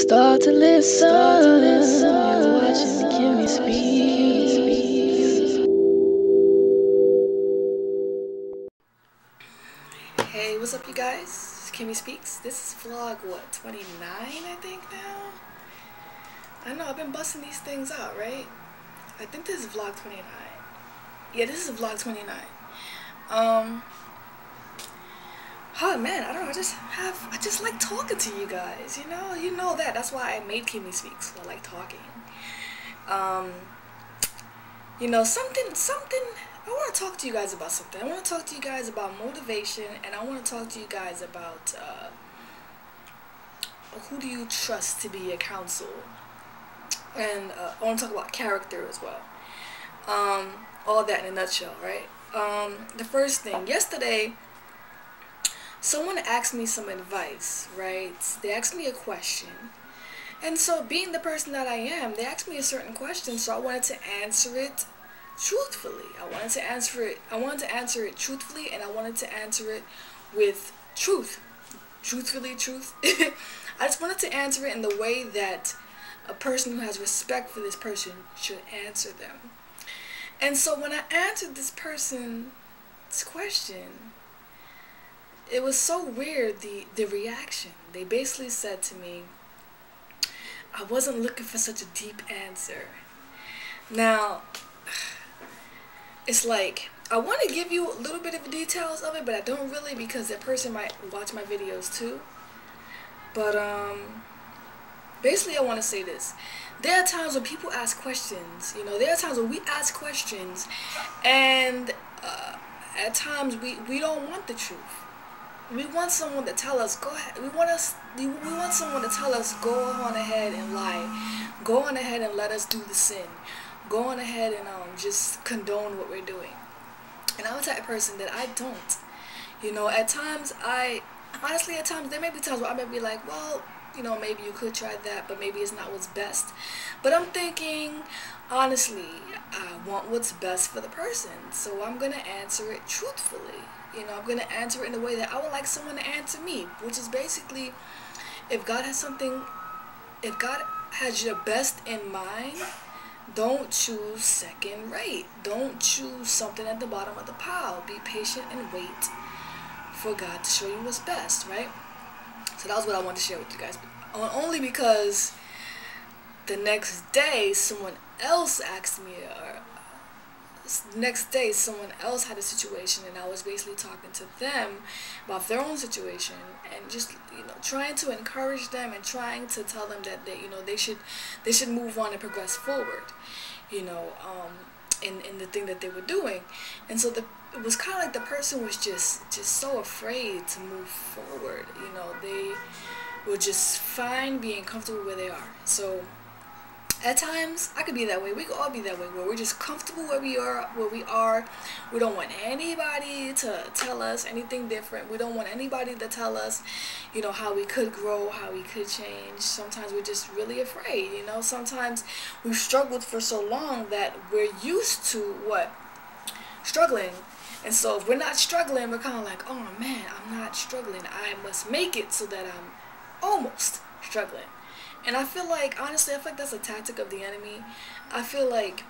Start to listen. You're watching Kimmy Speaks. Hey, what's up, you guys? It's Kimmy Speaks. This is vlog, 29, I think now? I know, I've been busting these things out, right? I think this is vlog 29. Yeah, this is vlog 29. Oh man, I don't know, I just like talking to you guys, you know that. That's why I made Kimmy Speaks, so I like talking. Something, I want to talk to you guys about something. I want to talk to you guys about motivation, and I want to talk to you guys about who do you trust to be your counsel, and I want to talk about character as well. All that in a nutshell, right? The first thing, yesterday, someone asked me some advice, right? They asked me a question. And so, being the person that I am, they asked me a certain question, so I wanted to answer it truthfully. I wanted to answer it truthfully, and I wanted to answer it with truth. Truthfully, truth. I just wanted to answer it in the way that a person who has respect for this person should answer them. And so when I answered this person's question, it was so weird, the reaction. They basically said to me, I wasn't looking for such a deep answer. Now, it's like, I want to give you a little bit of the details of it, but I don't really, because that person might watch my videos too. But, basically I want to say this. There are times when people ask questions, there are times when we ask questions, and at times we don't want the truth. We want someone to tell us, go ahead. We want someone to tell us, go on ahead and lie. Go on ahead and let us do the sin. Go on ahead and just condone what we're doing. And I'm the type of person that I don't. At times at times there may be times where I may be like, well, maybe you could try that, but maybe it's not what's best. But I'm thinking, honestly, I want what's best for the person. So I'm going to answer it truthfully. I'm going to answer it in a way that I would like someone to answer me, which is basically, if God has your best in mind, don't choose second rate. Don't choose something at the bottom of the pile. Be patient and wait for God to show you what's best, right? So that was what I wanted to share with you guys. Only because the next day someone else asked me, someone else had a situation, and I was basically talking to them about their own situation, and just trying to encourage them and trying to tell them that they should move on and progress forward, in the thing that they were doing. And so it was kind of like the person was just so afraid to move forward. They were just fine being comfortable where they are. So at times, I could be that way. We could all be that way, where we're just comfortable where we are. We don't want anybody to tell us anything different. We don't want anybody to tell us, how we could grow, how we could change. Sometimes we're just really afraid, Sometimes we've struggled for so long that we're used to struggling. And so if we're not struggling, we're kind of like, oh man, I'm not struggling. I must make it so that I'm almost struggling. And I feel like, honestly, that's a tactic of the enemy. I feel like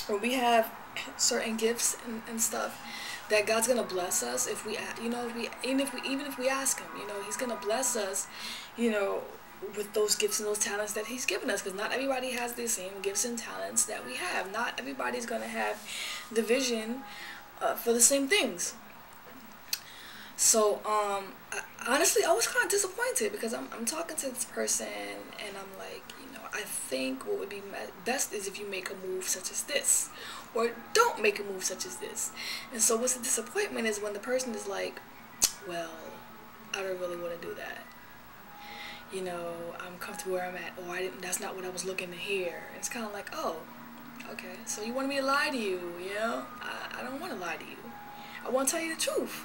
when we have certain gifts and stuff, that God's gonna bless us if we, even if we ask Him, He's gonna bless us, with those gifts and those talents that He's given us. Because not everybody has the same gifts and talents that we have. Not everybody's gonna have the vision for the same things. So, honestly, I was kind of disappointed, because I'm talking to this person, and I'm like, I think what would be best is if you make a move such as this, or don't make a move such as this. And so what's the disappointment is when the person is like, well, I don't really want to do that. I'm comfortable where I'm at, or that's not what I was looking to hear. And it's kind of like, oh, okay, so you want me to lie to you, I don't want to lie to you. I want to tell you the truth.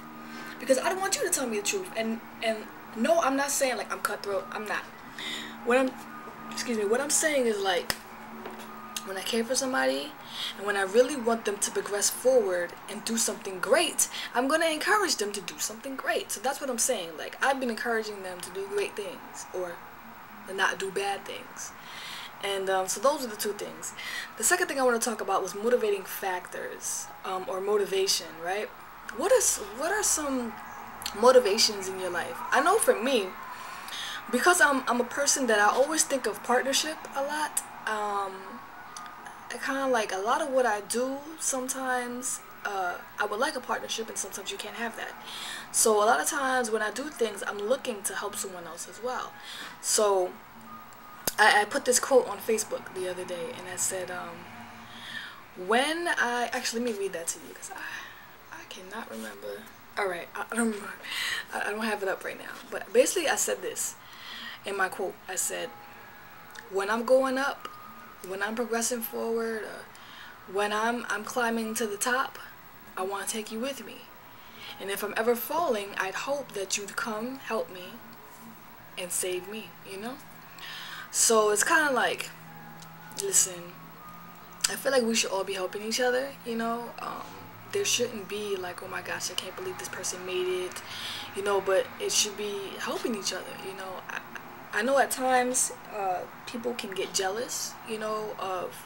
Because I don't want you to tell me the truth. And no, I'm not saying like I'm cutthroat. I'm not. What I'm saying is, like, when I care for somebody, and when I really want them to progress forward and do something great, I'm going to encourage them to do something great. So that's what I'm saying. Like, I've been encouraging them to do great things, or to not do bad things. And so those are the two things. The second thing I want to talk about was motivating factors, or motivation, right? What are some motivations in your life? I know for me, because I'm a person that I always think of partnership a lot. I kind of like a lot of what I do. Sometimes I would like a partnership, and sometimes you can't have that. So a lot of times when I do things, I'm looking to help someone else as well. So I put this quote on Facebook the other day, and I said, when I actually, let me read that to you, because I cannot remember. All right, I don't remember. I don't have it up right now, but basically I said this in my quote. I said, when I'm going up, when I'm progressing forward, when I'm climbing to the top, I want to take you with me. And if I'm ever falling, I'd hope that you'd come help me and save me, you know? So it's kind of like, listen, I feel like we should all be helping each other, you know? There shouldn't be like, oh my gosh, I can't believe this person made it, you know, but it should be helping each other, you know? I know at times people can get jealous, you know, of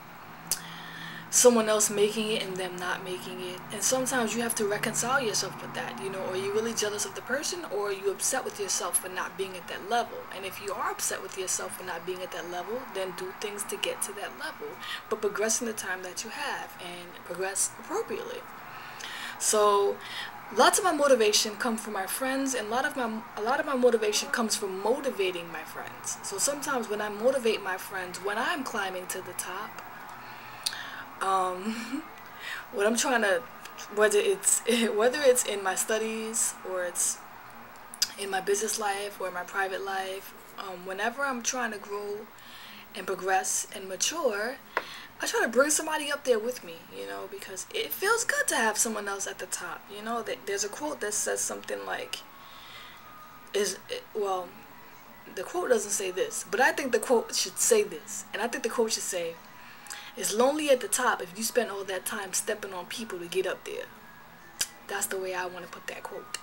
someone else making it and them not making it. And sometimes you have to reconcile yourself with that, you know. Are you really jealous of the person, or are you upset with yourself for not being at that level? And if you are upset with yourself for not being at that level, then do things to get to that level. But progress in the time that you have, and progress appropriately. So lots of my motivation comes from my friends, and a lot of my motivation comes from motivating my friends. So sometimes when I motivate my friends, when I'm climbing to the top, what I'm trying to, whether it's in my studies, or it's in my business life, or my private life, whenever I'm trying to grow and progress and mature, I try to bring somebody up there with me, you know, because it feels good to have someone else at the top, you know. There's a quote that says something like, well, the quote doesn't say this, but I think the quote should say this, and I think the quote should say, it's lonely at the top if you spend all that time stepping on people to get up there. That's the way I want to put that quote.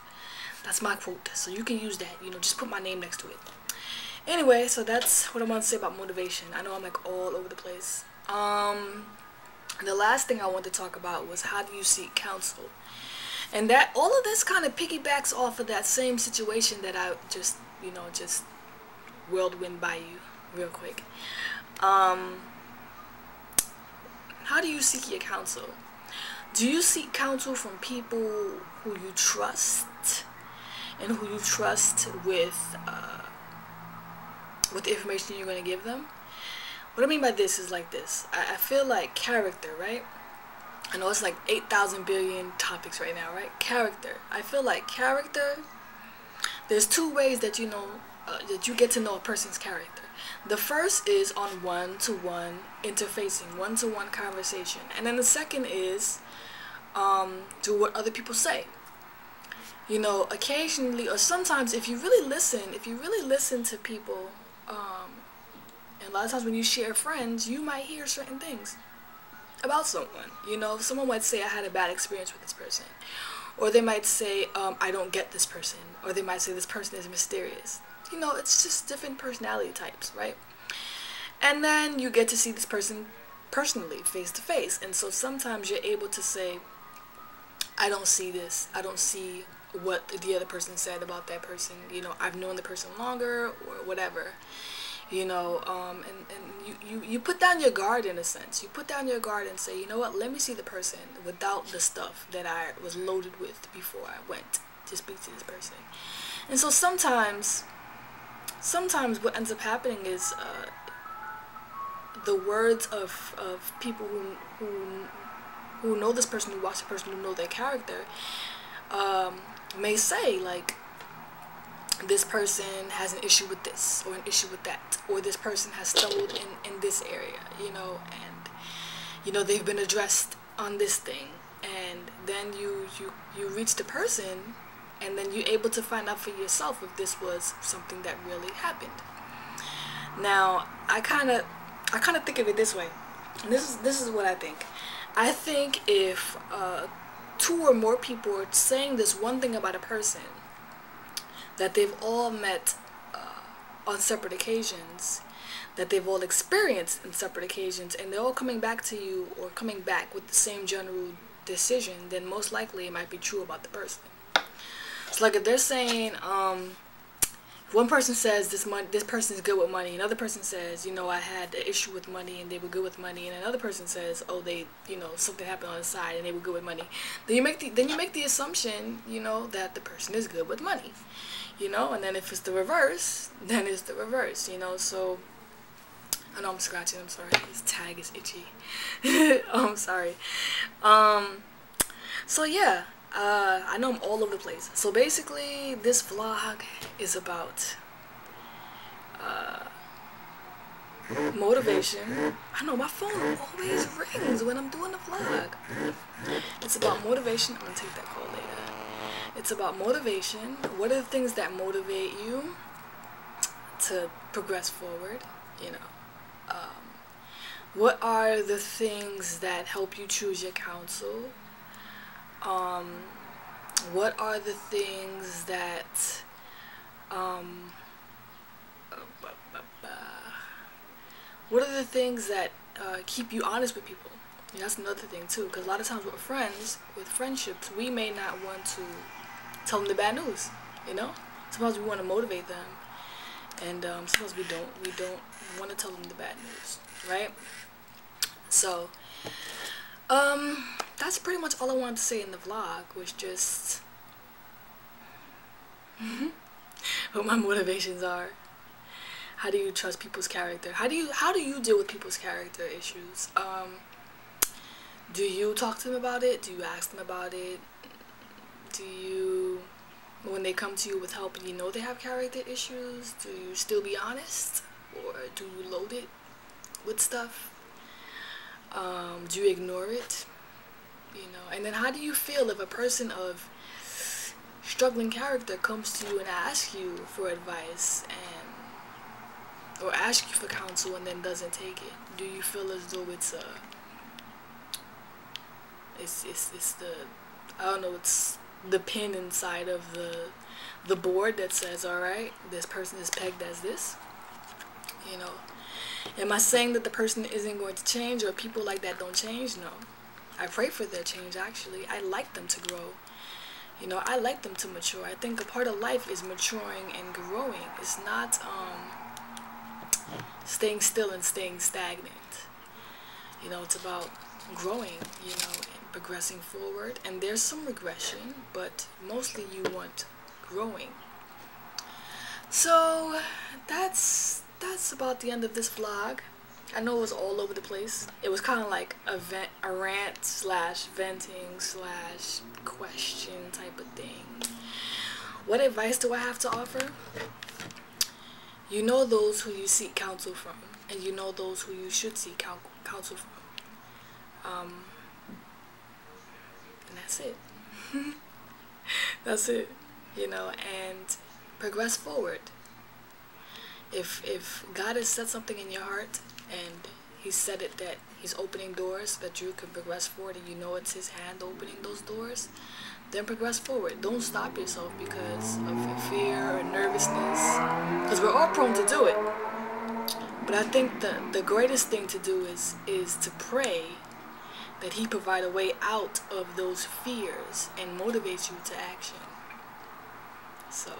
That's my quote, so you can use that, you know, just put my name next to it. Anyway, so that's what I want to say about motivation. I know I'm like all over the place. The last thing I want to talk about was, how do you seek counsel? And that all of this kind of piggybacks off of that same situation that I just, you know, just whirlwind by you real quick. How do you seek your counsel? Do you seek counsel from people who you trust, and who you trust with the information you're going to give them? What I mean by this is like this. I feel like character, right? I know it's like 8,000 billion topics right now, right? Character. I feel like character, there's two ways that you know, that you get to know a person's character. The first is on one-to-one interfacing, one-to-one conversation. And then the second is through what other people say. You know, occasionally, or sometimes, if you really listen to people, and a lot of times when you share friends, you might hear certain things about someone. You know, someone might say, I had a bad experience with this person. Or they might say, I don't get this person. Or they might say, this person is mysterious. You know, it's just different personality types, right? And then you get to see this person personally, face to face. And so sometimes you're able to say, I don't see this. I don't see what the other person said about that person. You know, I've known the person longer, or whatever. You know, and you put down your guard in a sense. You put down your guard and say, you know what, let me see the person without the stuff that I was loaded with before I went to speak to this person. And so sometimes what ends up happening is the words of people who know this person, who watch the person, who know their character, may say, like, this person has an issue with this, or an issue with that, or this person has stumbled in this area, you know, and, you know, they've been addressed on this thing. And then you reach the person, and then you're able to find out for yourself if this was something that really happened. Now, I kind of think of it this way, and this is what I think. I think if two or more people are saying this one thing about a person that they've all met on separate occasions, that they've all experienced in separate occasions, and they're all coming back to you or coming back with the same general decision, then most likely it might be true about the person. It's like if they're saying, one person says this person is good with money, another person says, you know, I had an issue with money and they were good with money, and another person says, oh, they, you know, something happened on the side and they were good with money. Then you make the assumption, you know, that the person is good with money, you know, and then if it's the reverse, then it's the reverse, you know. So I know I'm scratching, I'm sorry, this tag is itchy. Oh, I'm sorry. So yeah, I know I'm all over the place. So basically, this vlog is about motivation. I know my phone always rings when I'm doing the vlog. It's about motivation. I'm gonna take that call later. It's about motivation. What are the things that motivate you to progress forward? You know, what are the things that help you choose your counsel? What are the things that what are the things that keep you honest with people? Yeah, that's another thing too, because a lot of times with friends, with friendships, we may not want to tell them the bad news, you know. Sometimes we want to motivate them, and sometimes we don't want to tell them the bad news, right? So that's pretty much all I wanted to say in the vlog, was just what my motivations are. How do you trust people's character? How do you deal with people's character issues? Do you talk to them about it? Do you ask them about it? Do you, when they come to you with help and you know they have character issues, do you still be honest, or do you load it with stuff? Do you ignore it? You know, and then how do you feel if a person of struggling character comes to you and asks you for advice, and or asks you for counsel and then doesn't take it? Do you feel as though it's the, I don't know, it's the pin inside of the board that says, all right, this person is pegged as this? You know, am I saying that the person isn't going to change, or people like that don't change? No. I pray for their change, actually. I like them to grow. You know, I like them to mature. I think a part of life is maturing and growing. It's not staying still and staying stagnant. You know, it's about growing, you know, and progressing forward. And there's some regression, but mostly you want growing. So that's about the end of this vlog. I know it was all over the place. It was kind of like a rant slash venting slash question type of thing. What advice do I have to offer? You know those who you seek counsel from, and you know those who you should seek counsel from. And that's it. That's it. You know, and progress forward. If God has said something in your heart, and he said it, that he's opening doors so that you can progress forward, and you know it's his hand opening those doors, then progress forward. Don't stop yourself because of fear or nervousness, because we're all prone to do it. But I think the greatest thing to do is to pray that he provide a way out of those fears and motivates you to action. So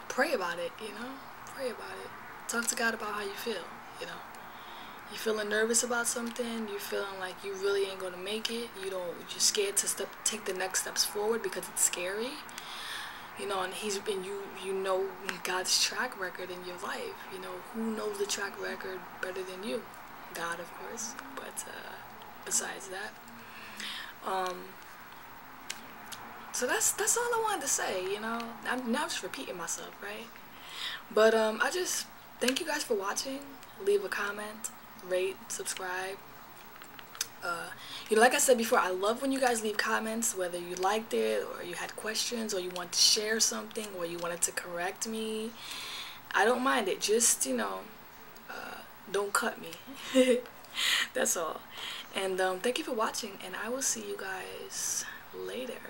pray about it, you know. Pray about it. Talk to God about how you feel, you know. You feeling nervous about something, you feeling like you really ain't gonna make it, you're scared to take the next steps forward because it's scary, you know, and you know God's track record in your life. You know, who knows the track record better than you? God, of course. But besides that, so that's all I wanted to say, you know. I'm now just repeating myself, right? But I just thank you guys for watching. Leave a comment, rate, subscribe. You know, like I said before, I love when you guys leave comments, whether you liked it or you had questions or you want to share something or you wanted to correct me. I don't mind it. Just, you know, don't cut me. That's all. And thank you for watching, and I will see you guys later.